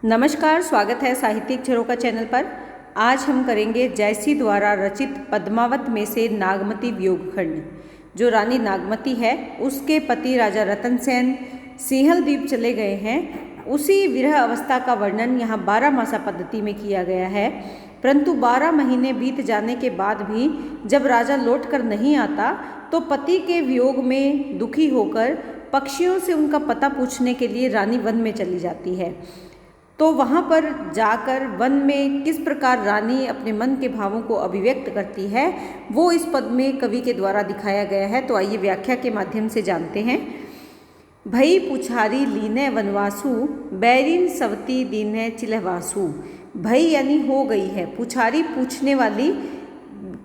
नमस्कार, स्वागत है साहित्यिक झरोखा चैनल पर। आज हम करेंगे जयसी द्वारा रचित पद्मावत में से नागमती वियोग खंड। जो रानी नागमती है उसके पति राजा रतन सेन सिंहल द्वीप चले गए हैं, उसी विरह अवस्था का वर्णन यहाँ 12 मासा पद्धति में किया गया है। परंतु 12 महीने बीत जाने के बाद भी जब राजा लौट कर नहीं आता तो पति के वियोग में दुखी होकर पक्षियों से उनका पता पूछने के लिए रानी वन में चली जाती है। तो वहाँ पर जाकर वन में किस प्रकार रानी अपने मन के भावों को अभिव्यक्त करती है वो इस पद में कवि के द्वारा दिखाया गया है। तो आइए व्याख्या के माध्यम से जानते हैं। भई पुछारी लीने वनवासु, बैरिन सवती दीने चिलहवासु। भई यानी हो गई है, पुछारी पूछने वाली।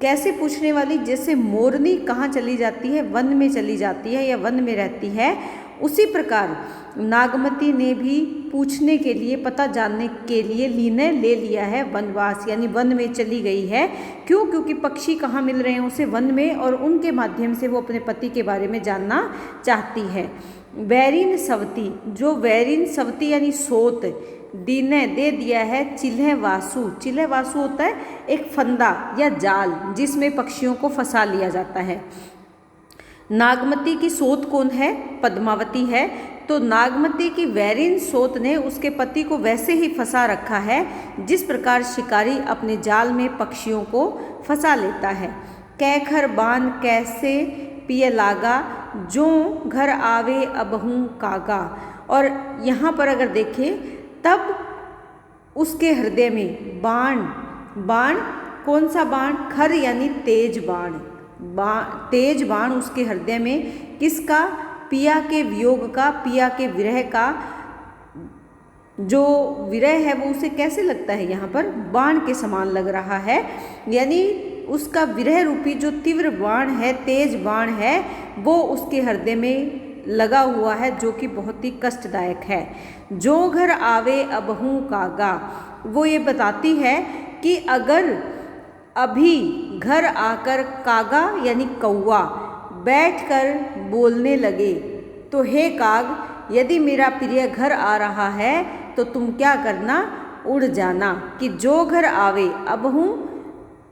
कैसे पूछने वाली? जैसे मोरनी कहाँ चली जाती है, वन में चली जाती है या वन में रहती है, उसी प्रकार नागमती ने भी पूछने के लिए, पता जानने के लिए लीने ले लिया है वनवास, यानी वन में चली गई है। क्यों? क्योंकि पक्षी कहाँ मिल रहे हैं उसे, वन में, और उनके माध्यम से वो अपने पति के बारे में जानना चाहती है। वैरिन सवती, जो वैरिन सवती यानी सोत, दीने दे दिया है चिल्ह वासु। चिल्ह वासु होता है एक फंदा या जाल जिसमें पक्षियों को फंसा लिया जाता है। नागमती की सोत कौन है? पद्मावती है। तो नागमती की वैरिन सोत ने उसके पति को वैसे ही फंसा रखा है जिस प्रकार शिकारी अपने जाल में पक्षियों को फंसा लेता है। कैखर बान कैसे पिय लागा, जो घर आवे अबहू कागा। और यहाँ पर अगर देखें तब उसके हृदय में बाण, कौन सा बाण? खर यानी तेज बाण, तेज बाण उसके हृदय में किसका? पिया के वियोग का, पिया के विरह का। जो विरह है वो उसे कैसे लगता है? यहाँ पर बाण के समान लग रहा है, यानी उसका विरह रूपी जो तीव्र बाण है, तेज बाण है, वो उसके हृदय में लगा हुआ है, जो कि बहुत ही कष्टदायक है। जो घर आवे अबहू कागा, वो ये बताती है कि अगर अभी घर आकर कागा यानी कौवा बैठकर बोलने लगे तो हे काग, यदि मेरा प्रिय घर आ रहा है तो तुम क्या करना? उड़ जाना। कि जो घर आवे अबहू,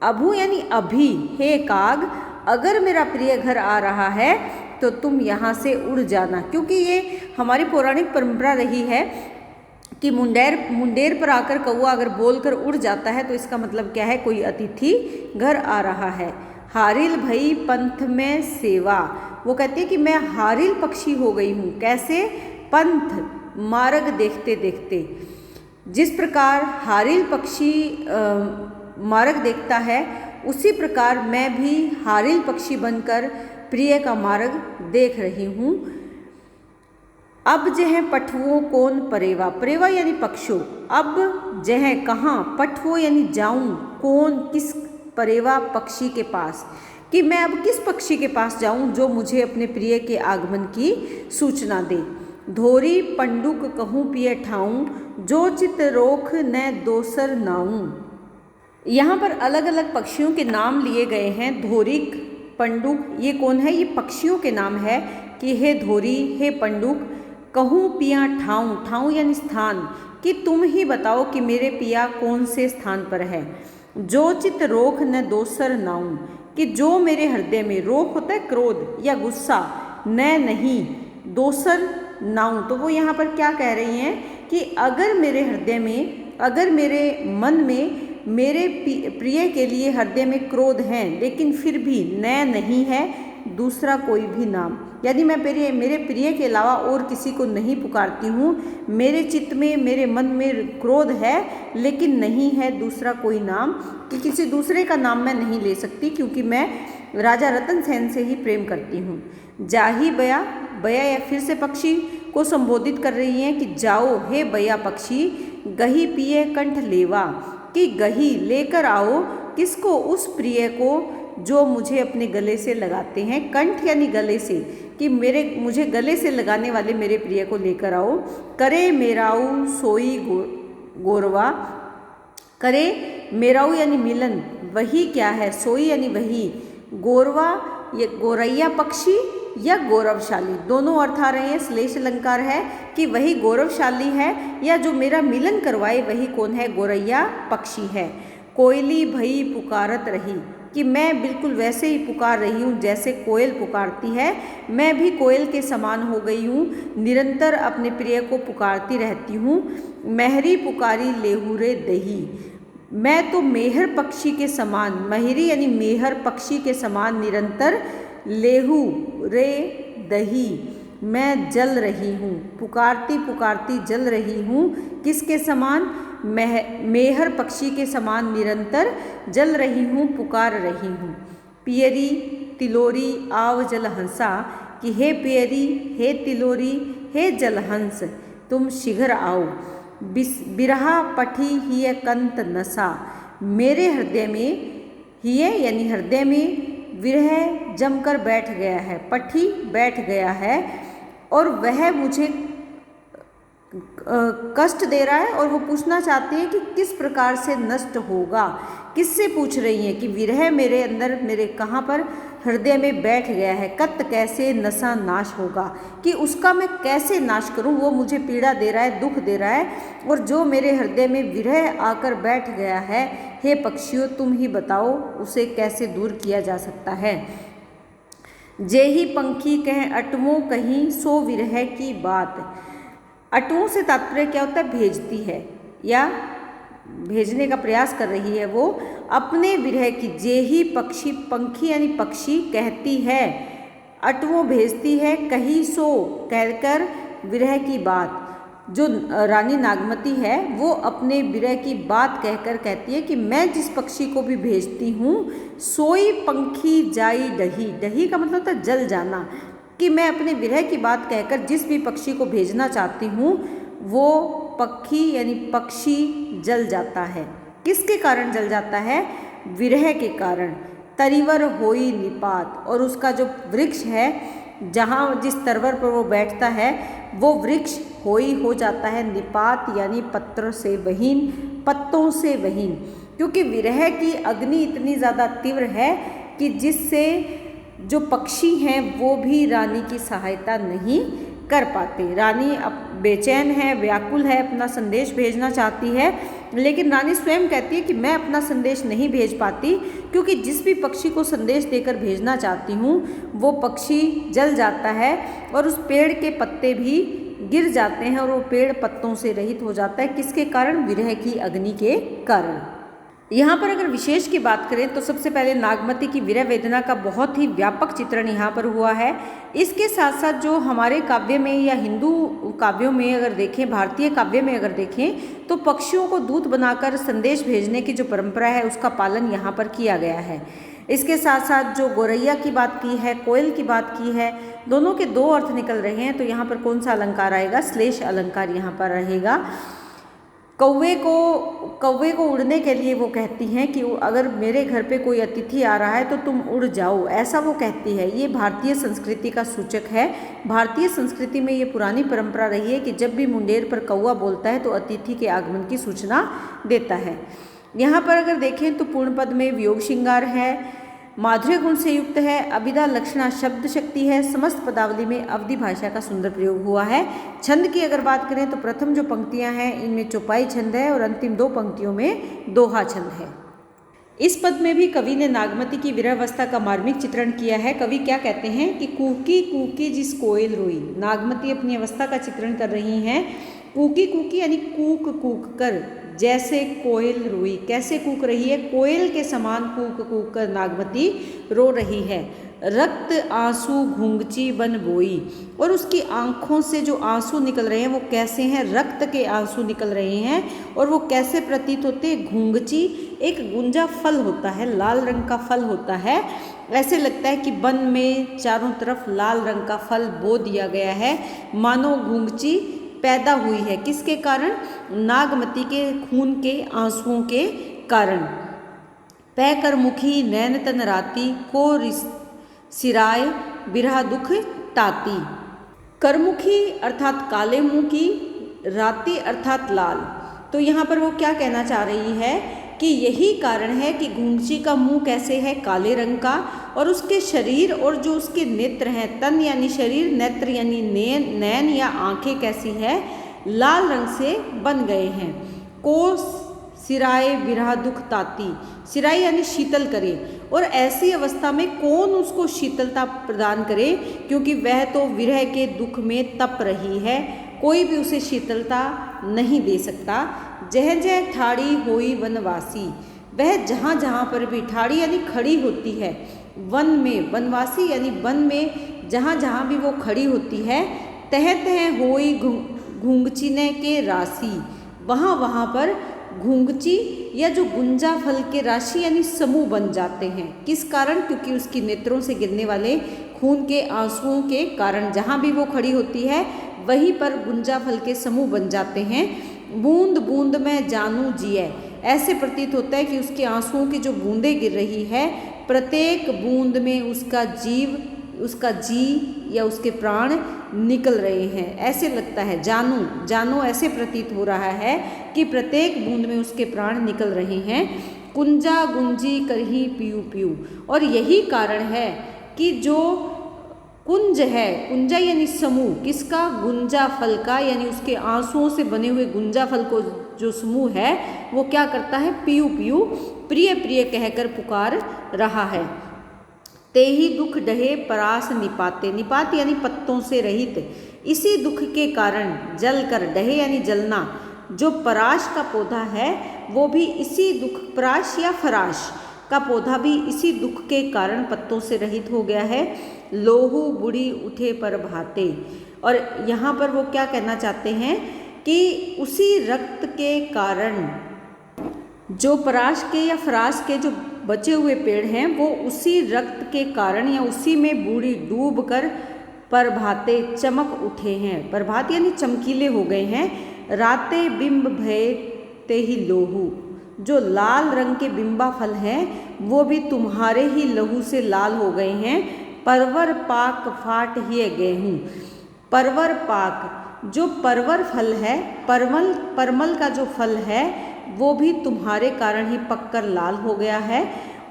अबहू यानी अभी, हे काग, अगर मेरा प्रिय घर आ रहा है तो तुम यहाँ से उड़ जाना। क्योंकि ये हमारी पौराणिक परंपरा रही है कि मुंडेर पर आकर कौवा अगर बोलकर उड़ जाता है तो इसका मतलब क्या है? कोई अतिथि घर आ रहा है। हारिल भई पंथ में सेवा, वो कहती है कि मैं हारिल पक्षी हो गई हूँ। कैसे? पंथ, मार्ग देखते देखते। जिस प्रकार हारिल पक्षी मार्ग देखता है, उसी प्रकार मैं भी हारिल पक्षी बनकर प्रिय का मार्ग देख रही हूँ। अब जह पठवो कौन परेवा, परेवा यानी पक्षो। अब जह कहाँ, पठवो यानी जाऊँ, कौन किस, परेवा पक्षी के पास, कि मैं अब किस पक्षी के पास जाऊँ जो मुझे अपने प्रिय के आगमन की सूचना दे। धोरी पंडुक कहूँ पिय ठाऊँ, जो चित रोख न दोसर नाऊँ। यहाँ पर अलग अलग पक्षियों के नाम लिए गए हैं। धोरिक, पंडुक, ये कौन है? ये पक्षियों के नाम है कि हे धोरी, हे पंडुक, कहूँ पिया ठाऊँ, ठाऊँ यानी स्थान, कि तुम ही बताओ कि मेरे पिया कौन से स्थान पर है। जो चित रोख न दोसर नाऊँ, कि जो मेरे हृदय में, रोख होता है क्रोध या गुस्सा, न नहीं, दोसर नाऊँ। तो वो यहाँ पर क्या कह रही हैं कि अगर मेरे हृदय में, अगर मेरे मन में मेरे प्रिय के लिए हृदय में क्रोध है, लेकिन फिर भी न नहीं है दूसरा कोई भी नाम, यदि मैं मेरे प्रिय के अलावा और किसी को नहीं पुकारती हूँ, मेरे चित्त में, मेरे मन में क्रोध है लेकिन नहीं है दूसरा कोई नाम, कि किसी दूसरे का नाम मैं नहीं ले सकती, क्योंकि मैं राजा रतन सेन से ही प्रेम करती हूँ। जाही बया, बया या फिर से पक्षी को संबोधित कर रही हैं कि जाओ हे बया पक्षी, गही पिए कंठ लेवा, कि गही लेकर आओ किसको? उस प्रिय को जो मुझे अपने गले से लगाते हैं। कंठ यानी गले से, कि मुझे गले से लगाने वाले मेरे प्रिय को लेकर आओ। करे मेराऊ सोई गोरवा, करे मेराऊ यानी मिलन, वही क्या है? सोई यानी वही, गोरवा ये गोरैया पक्षी या गौरवशाली, दोनों अर्थ आ रहे हैं। श्लेष अलंकार है कि वही गौरवशाली है, या जो मेरा मिलन करवाए वही कौन है, गौरैया पक्षी है। कोयली भई पुकारत रही, कि मैं बिल्कुल वैसे ही पुकार रही हूँ जैसे कोयल पुकारती है, मैं भी कोयल के समान हो गई हूँ, निरंतर अपने प्रिय को पुकारती रहती हूँ। मेहरी पुकारी लेहुरे दही, मैं तो मेहर पक्षी के समान, मेहरी यानी मेहर पक्षी के समान निरंतर, लेहू रे दही, मैं जल रही हूँ, पुकारती पुकारती जल रही हूँ, किसके समान, मेहर पक्षी के समान निरंतर जल रही हूँ, पुकार रही हूँ। पियरी तिलोरी आव जलहंसा, कि हे पियरी, हे तिलोरी, हे जलहंस, तुम शीघ्र आओ। बिरहा पठी हिय कंत नसा, मेरे हृदय में, हिय यानी हृदय में, विरह जमकर बैठ गया है, पठी बैठ गया है, और वह मुझे कष्ट दे रहा है, और वो पूछना चाहती है कि किस प्रकार से नष्ट होगा। किससे पूछ रही हैं कि विरह मेरे अंदर, मेरे कहाँ पर, हृदय में बैठ गया है, कत कैसे नशा नाश होगा, कि उसका मैं कैसे नाश करूं, वो मुझे पीड़ा दे रहा है, दुख दे रहा है, और जो मेरे हृदय में विरह आकर बैठ गया है, हे पक्षियों तुम ही बताओ उसे कैसे दूर किया जा सकता है। जे ही पंखी कह अटवों कहीं सो विरह की बात, अटवों से तात्पर्य क्या होता है, भेजती है या भेजने का प्रयास कर रही है वो अपने विरह की। जे ही पक्षी, पंखी यानी पक्षी, कहती है, अटवों भेजती है, कहीं सो कहकर विरह की बात। जो रानी नागमती है वो अपने विरह की बात कहकर कहती है कि मैं जिस पक्षी को भी भेजती हूँ, सोई पंखी जाई डही, डही का मतलब होता है जल जाना, कि मैं अपने विरह की बात कहकर जिस भी पक्षी को भेजना चाहती हूँ वो पक्षी यानी पक्षी जल जाता है। किसके कारण जल जाता है, विरह के कारण। तरिवर होई निपात, और उसका जो वृक्ष है, जहाँ जिस तरवर पर वो बैठता है, वो वृक्ष होई हो जाता है निपात यानी पत्रों से वहीन, पत्तों से वहीन, क्योंकि विरह की अग्नि इतनी ज़्यादा तीव्र है कि जिससे जो पक्षी हैं वो भी रानी की सहायता नहीं कर पाते। रानी अब बेचैन है, व्याकुल है, अपना संदेश भेजना चाहती है, लेकिन रानी स्वयं कहती है कि मैं अपना संदेश नहीं भेज पाती, क्योंकि जिस भी पक्षी को संदेश देकर भेजना चाहती हूँ वो पक्षी जल जाता है, और उस पेड़ के पत्ते भी गिर जाते हैं, और वो पेड़ पत्तों से रहित हो जाता है। किसके कारण, विरह की अग्नि के कारण। यहाँ पर अगर विशेष की बात करें तो सबसे पहले नागमती की विरह वेदना का बहुत ही व्यापक चित्रण यहाँ पर हुआ है। इसके साथ साथ जो हमारे काव्य में या हिंदू काव्यों में अगर देखें, भारतीय काव्य में अगर देखें, तो पक्षियों को दूत बनाकर संदेश भेजने की जो परंपरा है उसका पालन यहाँ पर किया गया है। इसके साथ साथ जो गौरैया की बात की है, कोयल की बात की है, दोनों के दो अर्थ निकल रहे हैं, तो यहाँ पर कौन सा अलंकार आएगा, श्लेष अलंकार यहाँ पर रहेगा। कौवे को उड़ने के लिए वो कहती हैं कि अगर मेरे घर पे कोई अतिथि आ रहा है तो तुम उड़ जाओ, ऐसा वो कहती है। ये भारतीय संस्कृति का सूचक है। भारतीय संस्कृति में ये पुरानी परंपरा रही है कि जब भी मुंडेर पर कौवा बोलता है तो अतिथि के आगमन की सूचना देता है। यहाँ पर अगर देखें तो पूर्ण पद में वियोग श्रृंगार है, माधुर्य गुण से युक्त है, अभिधा लक्षणा शब्द शक्ति है, समस्त पदावली में अवधि भाषा का सुंदर प्रयोग हुआ है। छंद की अगर बात करें तो प्रथम जो पंक्तियां हैं इनमें चौपाई छंद है, और अंतिम दो पंक्तियों में दोहा छंद है। इस पद में भी कवि ने नागमती की विरहावस्था का मार्मिक चित्रण किया है। कवि क्या कहते हैं कि कूकी कूकी जिस कोयल रोई, नागमती अपनी अवस्था का चित्रण कर रही हैं। कूकी कूकी यानी कूक कूक कर, जैसे कोयल रोई, कैसे कूक रही है, कोयल के समान कूक कूक कर नागमती रो रही है। रक्त आंसू घुंघची बन बोई, और उसकी आंखों से जो आंसू निकल रहे हैं वो कैसे हैं, रक्त के आंसू निकल रहे हैं, और वो कैसे प्रतीत होते हैं, घुंघची एक गुंजा फल होता है, लाल रंग का फल होता है। ऐसे लगता है कि वन में चारों तरफ लाल रंग का फल बो दिया गया है, मानो घुंघची पैदा हुई है। किसके कारण, नागमती के खून के आंसुओं के कारण। पै कर मुखी नैन तन राती, को सिराय बिरहा दुख ताती। करमुखी अर्थात काले मुंह की, राती अर्थात लाल। तो यहाँ पर वो क्या कहना चाह रही है कि यही कारण है कि घुंघची का मुंह कैसे है, काले रंग का, और उसके शरीर और जो उसके नेत्र हैं, तन यानी शरीर, नेत्र यानी नैन या आंखें कैसी है, लाल रंग से बन गए हैं। को सिराए विरह दुख ताती, सिराई यानी शीतल करे, और ऐसी अवस्था में कौन उसको शीतलता प्रदान करे, क्योंकि वह तो विरह के दुख में तप रही है, कोई भी उसे शीतलता नहीं दे सकता। जह जह ठाड़ी होई वनवासी, वह जहाँ जहाँ पर भी, ठाड़ी यानी खड़ी होती है, वन में, वनवासी यानी वन में जहाँ जहाँ भी वो खड़ी होती है, तह तह होई घुंघचीने के राशि, वहाँ वहाँ पर घुंघची या जो गुंजा फल के राशि यानी समूह बन जाते हैं। किस कारण? क्योंकि उसकी नेत्रों से गिरने वाले खून के आंसुओं के कारण जहाँ भी वो खड़ी होती है वहीं पर गुंजा फल के समूह बन जाते हैं। बूंद बूंद में जानू जिए, ऐसे प्रतीत होता है कि उसके आंसुओं की जो बूंदें गिर रही है, प्रत्येक बूंद में उसका जीव, उसका जी या उसके प्राण निकल रहे हैं, ऐसे लगता है। जानू जानो ऐसे प्रतीत हो रहा है कि प्रत्येक बूंद में उसके प्राण निकल रहे हैं। कुंजा गुंजी करही पीयू पीयू, और यही कारण है कि जो कुंज है, कुंजा यानी समूह, किसका? गुंजा फल का, यानी उसके आंसुओं से बने हुए गुंजा फल को जो समूह है वो क्या करता है? पीयू पीयू, प्रिय प्रिय कहकर पुकार रहा है। ते ही दुख डहे परास निपाते, निपात यानी पत्तों से रहित, इसी दुख के कारण जल कर, डहे यानी जलना, जो पराश का पौधा है वो भी इसी दुख, पराश या फराश का पौधा भी इसी दुख के कारण पत्तों से रहित हो गया है। लोहू बुढ़ी उठे पर भाते, और यहाँ पर वो क्या कहना चाहते हैं कि उसी रक्त के कारण, जो पराश के या फराश के जो बचे हुए पेड़ हैं वो उसी रक्त के कारण या उसी में बूढ़ी डूब कर प्रभाते चमक उठे हैं। प्रभात यानी चमकीले हो गए हैं। राते बिंब भय ते ही लोहू, जो लाल रंग के बिंबा फल हैं वो भी तुम्हारे ही लहू से लाल हो गए हैं। परवर पाक फाट ही गेहूँ, परवर पाक जो परवर फल है, परमल का जो फल है वो भी तुम्हारे कारण ही पककर लाल हो गया है।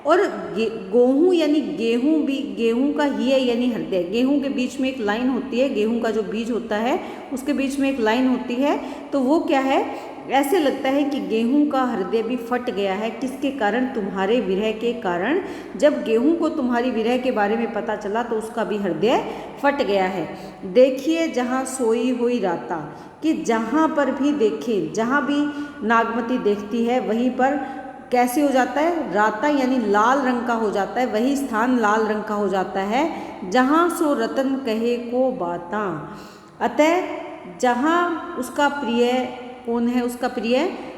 और गेहूँ यानी गेहूँ भी, गेहूँ का ही है यानी हृदय, गेहूँ के बीच में एक लाइन होती है, गेहूँ का जो बीज होता है उसके बीच में एक लाइन होती है, तो वो क्या है? ऐसे लगता है कि गेहूं का हृदय भी फट गया है। किसके कारण? तुम्हारे विरह के कारण। जब गेहूं को तुम्हारी विरह के बारे में पता चला तो उसका भी हृदय फट गया है। देखिए जहाँ सोई हुई राता, कि जहाँ पर भी देखें, जहाँ भी नागमती देखती है वहीं पर कैसे हो जाता है? राता यानी लाल रंग का हो जाता है, वही स्थान लाल रंग का हो जाता है। जहाँ सो रतन कहे को बाता, अतः जहाँ उसका प्रिय, कौन है उसका प्रिय?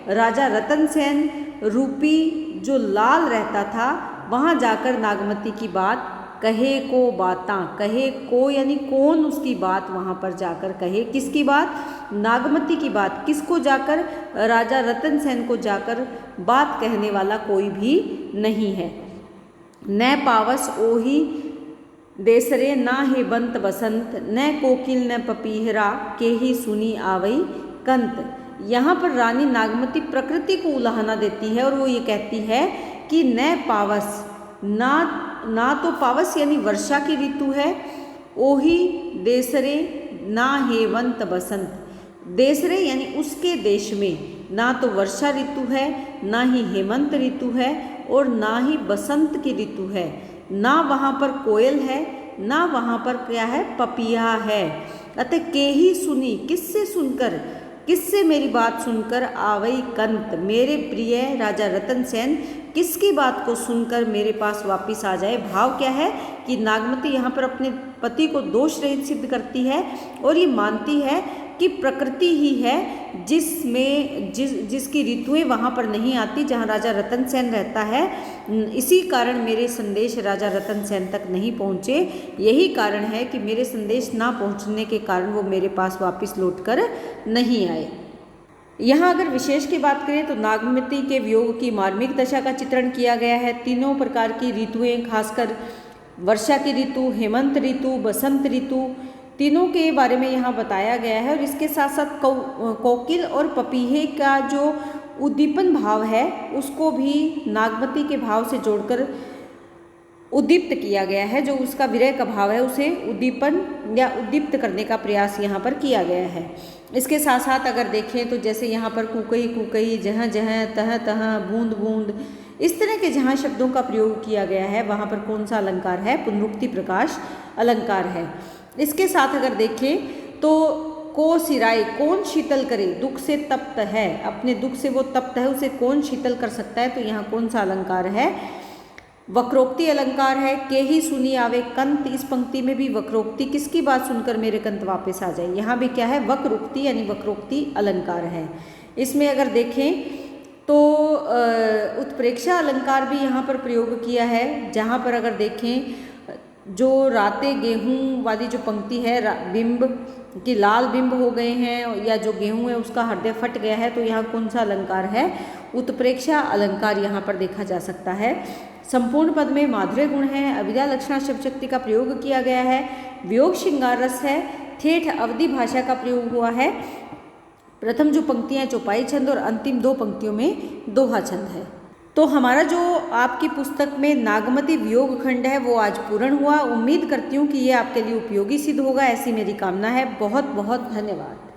राजा रतन सेन रूपी जो लाल रहता था, वहाँ जाकर नागमती की बात कहे को बाता, कहे को यानी कौन उसकी बात वहाँ पर जाकर कहे। किसकी बात? नागमती की बात। किसको जाकर? राजा रतन सेन को जाकर बात कहने वाला कोई भी नहीं है। न पावस ओही देसरे ना हे बंत बसंत, न कोकिल न पपीहरा के ही सुनी आवई कंत। यहाँ पर रानी नागमती प्रकृति को उलाहना देती है और वो ये कहती है कि न पावस, ना तो पावस यानी वर्षा की ऋतु है, ओही देसरे ना हेवंत बसंत, देसरे यानी उसके देश में ना तो वर्षा ऋतु है, ना ही हेमंत ऋतु है और ना ही बसंत की ऋतु है। ना वहाँ पर कोयल है, ना वहाँ पर क्या है? पपीहा है। अतः के ही सुनी, किससे सुनकर? किससे मेरी बात सुनकर? आवई कंत, मेरे प्रिय राजा रतन सेन किसकी बात को सुनकर मेरे पास वापिस आ जाए। भाव क्या है कि नागमती यहाँ पर अपने पति को दोष रहित सिद्ध करती है और ये मानती है कि प्रकृति ही है जिसकी ऋतुएं वहाँ पर नहीं आती जहाँ राजा रतन सेन रहता है। इसी कारण मेरे संदेश राजा रतन सेन तक नहीं पहुँचे। यही कारण है कि मेरे संदेश ना पहुँचने के कारण वो मेरे पास वापस लौटकर नहीं आए। यहाँ अगर विशेष की बात करें तो नागमती के वियोग की मार्मिक दशा का चित्रण किया गया है। तीनों प्रकार की ऋतुएं, खासकर वर्षा की ऋतु, हेमंत ऋतु, बसंत ऋतु, तीनों के बारे में यहाँ बताया गया है। और इसके साथ साथ कोकिल और पपीहे का जो उद्दीपन भाव है उसको भी नागमती के भाव से जोड़कर उद्दीप्त किया गया है। जो उसका विरह का भाव है उसे उद्दीपन या उद्दीप्त करने का प्रयास यहाँ पर किया गया है। इसके साथ साथ अगर देखें तो जैसे यहाँ पर कुकई कुकई, जहाँ जहाँ, तह तह, बूंद बूंद, इस तरह के जहाँ शब्दों का प्रयोग किया गया है वहाँ पर कौन सा अलंकार है? पुनरुक्ति प्रकाश अलंकार है। इसके साथ अगर देखें तो को सिराए, कौन शीतल करे, दुख से तप्त है, अपने दुख से वो तप्त है, उसे कौन शीतल कर सकता है? तो यहाँ कौन सा अलंकार है? वक्रोक्ति अलंकार है। के ही सुनी आवे कंत, इस पंक्ति में भी वक्रोक्ति, किसकी बात सुनकर मेरे कंत वापस आ जाए, यहाँ भी क्या है? वक्रोक्ति यानी वक्रोक्ति अलंकार है। इसमें अगर देखें तो उत्प्रेक्षा अलंकार भी यहाँ पर प्रयोग किया है, जहाँ पर अगर देखें जो राते गेहूँ वाली जो पंक्ति है, बिंब कि लाल बिंब हो गए हैं या जो गेहूँ है उसका हृदय फट गया है, तो यहाँ कौन सा अलंकार है? उत्प्रेक्षा अलंकार यहाँ पर देखा जा सकता है। संपूर्ण पद में माधुर्य गुण है, अविद्या लक्षणा शब्द शक्ति का प्रयोग किया गया है, वियोग श्रृंगार रस है, ठेठ अवधि भाषा का प्रयोग हुआ है। प्रथम जो पंक्तियाँ चौपाई छंद और अंतिम दो पंक्तियों में दोहा छंद है। तो हमारा जो आपकी पुस्तक में नागमती वियोग खंड है वो आज पूर्ण हुआ। उम्मीद करती हूँ कि ये आपके लिए उपयोगी सिद्ध होगा, ऐसी मेरी कामना है। बहुत बहुत धन्यवाद।